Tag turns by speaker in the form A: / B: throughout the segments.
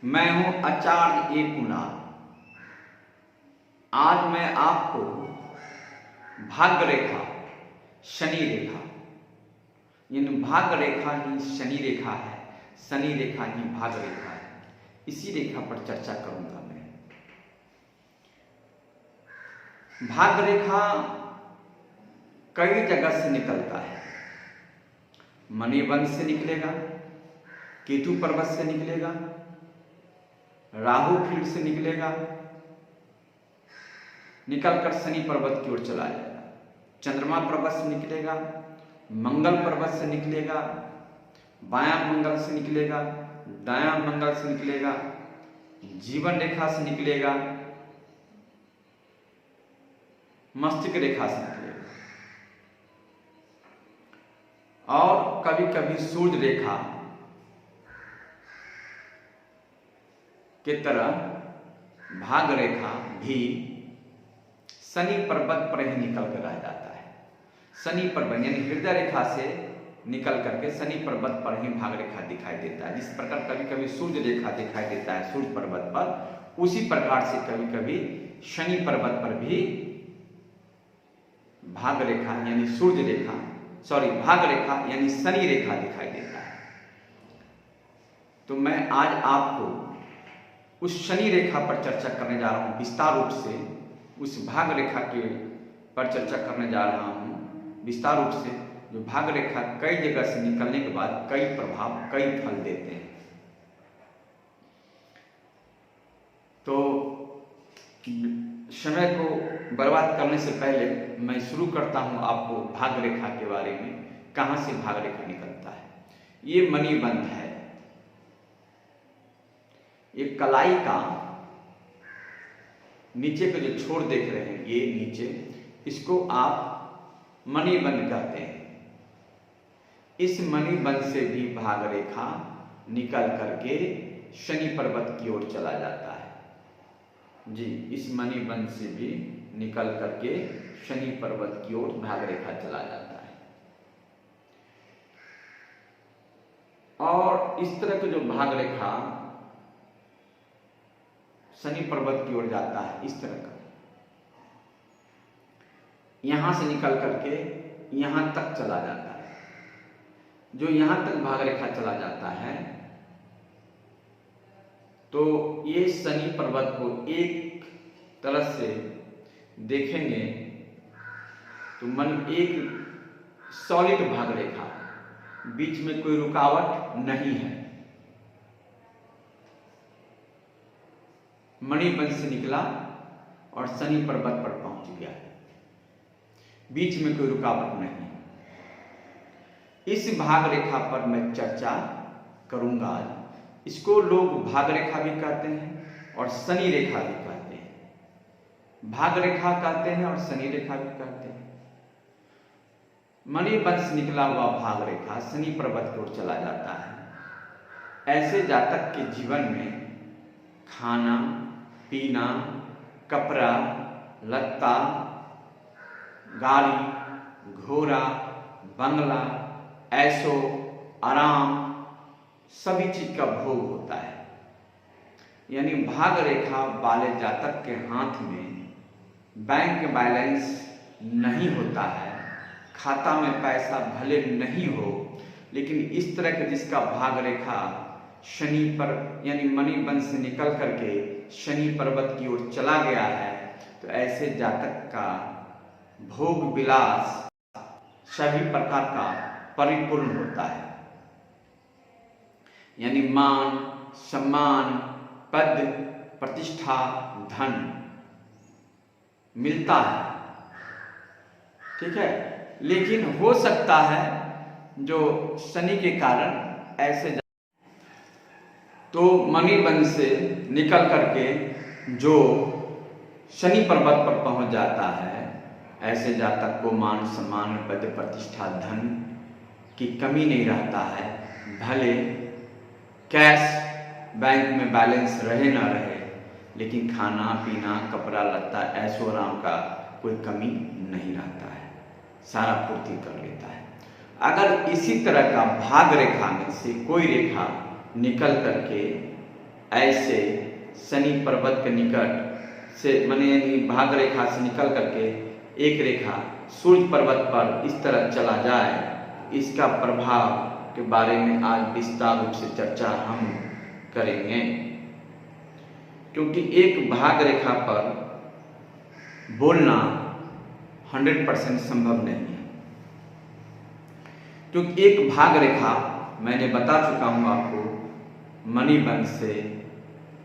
A: मैं हूं आचार्य कुणाल। आज मैं आपको भाग्य रेखा, शनि रेखा, यानी भाग्य रेखा ही शनि रेखा है, शनि रेखा ही भाग्य रेखा है, इसी रेखा पर चर्चा करूंगा मैं। भाग्य रेखा कई जगह से निकलता है। मणिबंध से निकलेगा, केतु पर्वत से निकलेगा, राहु फील्ड से निकलेगा, निकलकर शनि पर्वत की ओर चला जाएगा। चंद्रमा पर्वत से निकलेगा, मंगल पर्वत से निकलेगा, बायां मंगल से निकलेगा, दायां मंगल से निकलेगा, जीवन रेखा से निकलेगा, मस्तिष्क रेखा से निकलेगा और कभी कभी सूर्य रेखा के तरह भाग्य रेखा भी शनि पर्वत पर ही निकल कर रह जाता है। शनि पर्वत यानी हृदय रेखा से निकल करके शनि पर्वत पर ही भाग्य रेखा दिखाई देता है। जिस प्रकार कभी कभी सूर्य रेखा दिखाई देता है सूर्य पर्वत पर, उसी प्रकार से कभी कभी शनि पर्वत पर भी भाग्य रेखा यानी सूर्य रेखा भाग्य रेखा यानी शनि रेखा दिखाई देता है। तो मैं आज आपको उस शनि रेखा पर चर्चा करने जा रहा हूं, विस्तार रूप से उस भाग्य रेखा के पर चर्चा करने जा रहा हूं विस्तार रूप से, जो भाग्य रेखा कई जगह से निकलने के बाद कई प्रभाव, कई फल देते हैं। तो समय को बर्बाद करने से पहले मैं शुरू करता हूं आपको भाग्य रेखा के बारे में, कहां से भाग्य रेखा निकलता है। ये मणिबंध है, एक कलाई का नीचे का जो छोर देख रहे हैं, ये नीचे, इसको आप मणिबंध कहते हैं। इस मणिबंध से भी भाग्य रेखा निकल करके शनि पर्वत की ओर चला जाता है। जी, इस मणिबंध से भी निकल करके शनि पर्वत की ओर भाग्य रेखा चला जाता है। और इस तरह के जो भाग्य रेखा शनि पर्वत की ओर जाता है, इस तरह का यहां से निकल करके यहां तक चला जाता है। जो यहां तक भाग्य रेखा चला जाता है, तो ये शनि पर्वत को एक तरह से देखेंगे तो एक सॉलिड भाग्य रेखा, बीच में कोई रुकावट नहीं है। मणिबंध से निकला और शनि पर्वत पर पहुंच गया, बीच में कोई रुकावट नहीं। इस भाग्य रेखा पर मैं चर्चा करूंगा। इसको लोग भाग्य रेखा भी कहते हैं और शनि रेखा भी कहते हैं। भाग्य रेखा कहते हैं और शनि रेखा भी कहते हैं। मणिबंध से निकला हुआ भाग्य रेखा शनि पर्वत की ओर चला जाता है। ऐसे जातक के जीवन में खाना पीना, कपड़ा लत्ता, गाड़ी घोड़ा, बंगला, ऐशो आराम, सभी चीज का भोग होता है। यानी भाग्य रेखा वाले जातक के हाथ में बैंक बैलेंस नहीं होता है, खाता में पैसा भले नहीं हो, लेकिन इस तरह के जिसका भाग्य रेखा शनि पर यानी मणिबंध से निकल करके शनि पर्वत की ओर चला गया है, तो ऐसे जातक का भोग विलास सभी प्रकार का परिपूर्ण होता है। यानी मान सम्मान, पद, प्रतिष्ठा, धन मिलता है। ठीक है, लेकिन हो सकता है जो शनि के कारण ऐसे तो मणिबंध से निकल करके जो शनि पर्वत पर पहुंच जाता है, ऐसे जातक को मान सम्मान, पद, प्रतिष्ठा, धन की कमी नहीं रहता है। भले कैश बैंक में बैलेंस रहे ना रहे, लेकिन खाना पीना, कपड़ा लत्ता, ऐशो आराम का कोई कमी नहीं रहता है, सारा पूर्ति कर लेता है। अगर इसी तरह का भाग्य रेखा में से कोई रेखा निकल करके ऐसे शनि पर्वत के निकट से माने यानी भाग रेखा से निकल करके एक रेखा सूर्य पर्वत पर इस तरह चला जाए, इसका प्रभाव के बारे में आज विस्तार रूप से चर्चा हम करेंगे। क्योंकि एक भाग रेखा पर बोलना 100% संभव नहीं है, क्योंकि एक भाग रेखा मैंने बता चुका हूं आपको, मणिबंध से,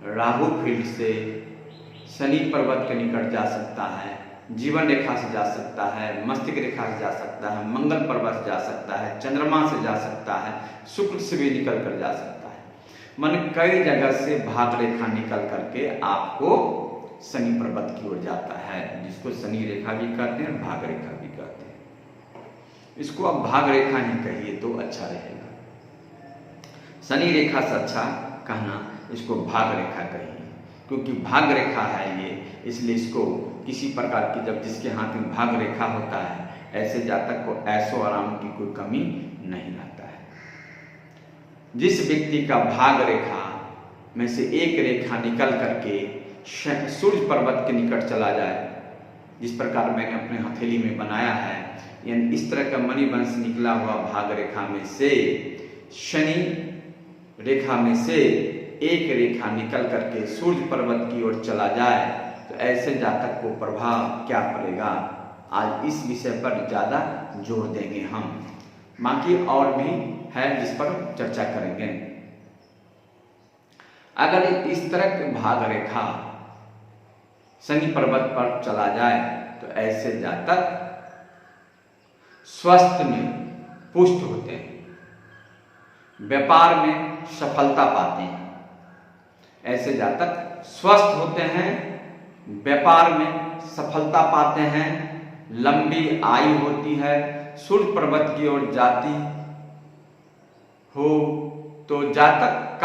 A: राहु फील्ड से, शनि पर्वत के निकट जा सकता है, जीवन रेखा से जा सकता है, मस्तिष्क रेखा से जा सकता है, मंगल पर्वत से जा सकता है, चंद्रमा से जा सकता है, शुक्र से भी निकल कर जा सकता है। मन कई जगह से भाग रेखा निकल करके आपको शनि पर्वत की ओर जाता है, जिसको शनि रेखा भी कहते हैं, भाग रेखा भी कहते हैं। इसको आप भाग रेखा ही कहिए तो अच्छा रहेगा, शनि रेखा से अच्छा कहना, इसको भाग रेखा कहिए, क्योंकि भाग रेखा है ये, इसलिए इसको किसी प्रकार की, जब जिसके हाथ में भाग रेखा होता है, ऐसे जातक को ऐशो आराम की कोई कमी नहीं रहता है। जिस व्यक्ति का भाग रेखा में से एक रेखा निकल करके सूर्य पर्वत के निकट चला जाए, जिस प्रकार मैंने अपने हथेली में बनाया है, यानी इस तरह का मणिबंध से निकला हुआ भाग रेखा में से शनि रेखा में से एक रेखा निकल करके सूर्य पर्वत की ओर चला जाए, तो ऐसे जातक को प्रभाव क्या पड़ेगा, आज इस विषय पर ज्यादा जोर देंगे हम। बाकी और भी है जिस पर चर्चा करेंगे। अगर इस तरह के भाग रेखा शनि पर्वत पर चला जाए, तो ऐसे जातक स्वास्थ्य में पुष्ट होते हैं, व्यापार में सफलता पाते हैं। ऐसे जातक स्वस्थ होते हैं, व्यापार में सफलता पाते हैं, लंबी आयु होती है, सूर्य पर्वत की ओर जाती हो तो जातक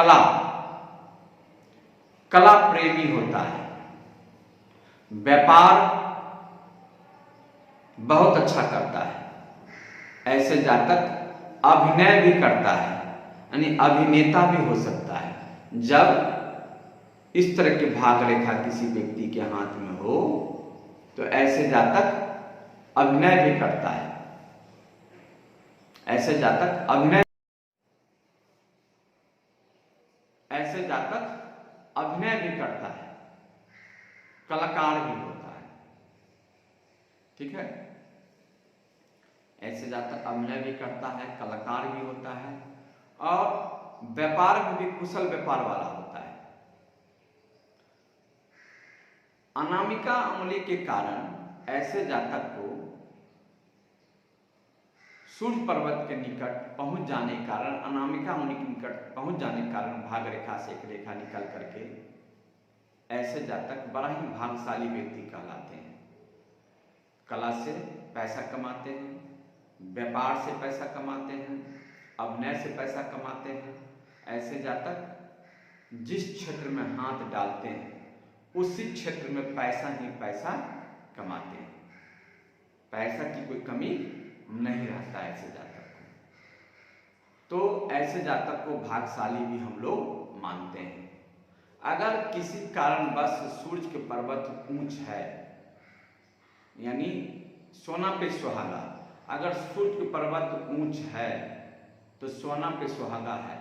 A: कला प्रेमी होता है, व्यापार बहुत अच्छा करता है। ऐसे जातक अभिनय भी करता है, यानी अभिनेता भी हो सकता है। जब इस तरह की भाग रेखा किसी व्यक्ति के हाथ में हो, तो ऐसे जातक अभिनय भी करता है, ऐसे जातक अभिनय भी करता है, कलाकार भी होता है। ठीक है, ऐसे जातक अभिनय भी करता है, कलाकार भी होता है, और व्यापार में भी कुशल व्यापार वाला होता है। अनामिका अंगुली के कारण ऐसे जातक को सूर्य पर्वत के निकट पहुंच जाने के कारण, अनामिका अंगुली के निकट पहुंच जाने के कारण भाग रेखा से एक रेखा निकल करके ऐसे जातक बड़ा ही भाग्यशाली व्यक्ति कहलाते हैं। कला से पैसा कमाते हैं, व्यापार से पैसा कमाते हैं, अभिनय से पैसा कमाते हैं। ऐसे जातक जिस क्षेत्र में हाथ डालते हैं, उसी क्षेत्र में पैसा ही पैसा कमाते हैं, पैसा की कोई कमी नहीं रहता ऐसे जातक को। तो ऐसे जातक को भाग्यशाली भी हम लोग मानते हैं। अगर किसी कारणवश सूर्य के पर्वत ऊंच है, यानी सोना पे सुहागा, अगर सूर्य के पर्वत ऊंच है तो सोना पे सुहागा है।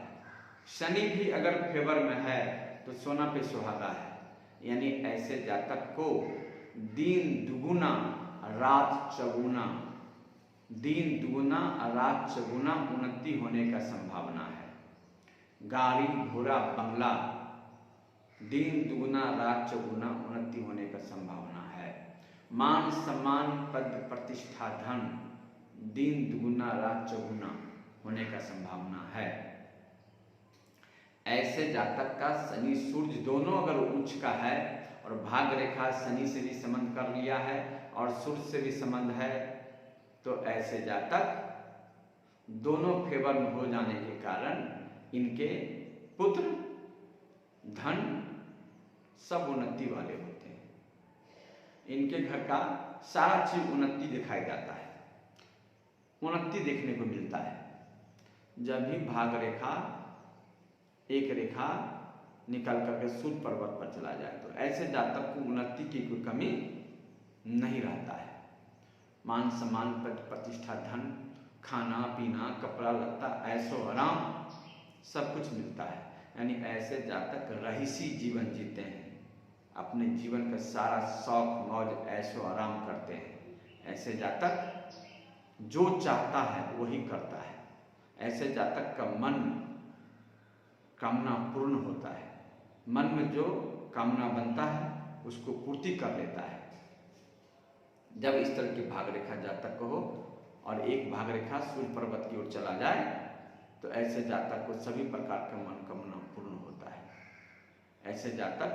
A: शनि भी अगर फेवर में है तो सोना पे सुहागा है, यानी ऐसे जातक को दिन दुगुना रात चौगुना, दिन दुगुना रात चौगुना उन्नति होने का संभावना है। गाड़ी घोड़ा बंगला, दिन दुगुना रात चौगुना उन्नति होने का संभावना है। मान सम्मान पद प्रतिष्ठा धन, दिन दुगुना रात चौगुना होने का संभावना है। ऐसे जातक का शनि सूर्य दोनों अगर उच्च का है और भाग रेखा शनि से भी संबंध कर लिया है और सूर्य से भी संबंध है, तो ऐसे जातक दोनों फेवर में हो जाने के कारण इनके पुत्र धन सब उन्नति वाले होते हैं। इनके घर का सारा चीज उन्नति दिखाई जाता है, उन्नति देखने को मिलता है। जब भी भाग रेखा एक रेखा निकल करके सूर्य पर्वत पर चला जाए तो ऐसे जातक को उन्नति की कोई कमी नहीं रहता है। मान सम्मान, प्रतिष्ठा, धन, खाना पीना, कपड़ा लत्ता, ऐशो आराम सब कुछ मिलता है। यानी ऐसे जातक रहीसी जीवन जीते हैं, अपने जीवन का सारा शौक मौज ऐशो आराम करते हैं। ऐसे जातक जो चाहता है वही करता है। ऐसे जातक का मन कामना पूर्ण होता है। मन में जो कामना बनता है उसको पूर्ति कर लेता है। जब इस तरह की भाग रेखा जातक को हो और एक भाग रेखा सूर्य पर्वत की ओर चला जाए तो ऐसे जातक को सभी प्रकार का मनोकामना पूर्ण होता है। ऐसे जातक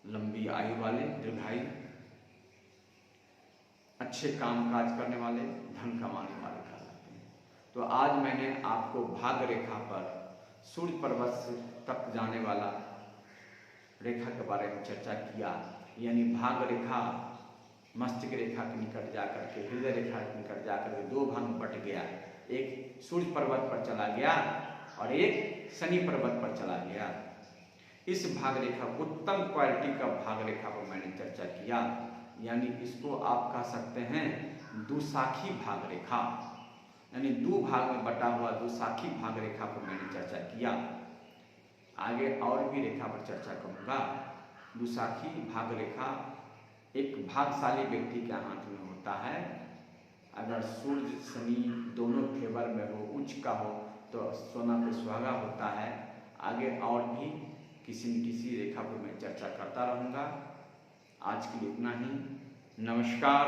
A: लंबी आयु वाले, दीर्घायु, अच्छे काम काज करने वाले, धन कमाने वाले कहलाते हैं। तो आज मैंने आपको भाग रेखा पर सूर्य पर्वत से तक जाने वाला रेखा के बारे में चर्चा किया। यानी भाग रेखा मस्तिष्क रेखा के निकट जाकर के हृदय रेखा के निकट जाकर के दो भाग में बट गया। एक सूर्य पर्वत पर चला गया और एक शनि पर्वत पर चला गया। इस भाग रेखा, उत्तम क्वालिटी का भाग रेखा पर मैंने चर्चा किया। यानी इसको आप कह सकते हैं दुशाखी भाग रेखा। यानी दो भाग में बटा हुआ दुशाखी भाग रेखा पर मैंने चर्चा किया। आगे और भी रेखा पर चर्चा करूँगा। दुशाखी भाग रेखा एक भाग्यशाली व्यक्ति के हाथ में होता है। अगर सूर्य शनि दोनों फेवर में हो, उच्च का हो, तो सोना पे सुहागा होता है। आगे और भी किसी न किसी रेखा पर मैं चर्चा करता रहूँगा। आज के लिए इतना ही। नमस्कार।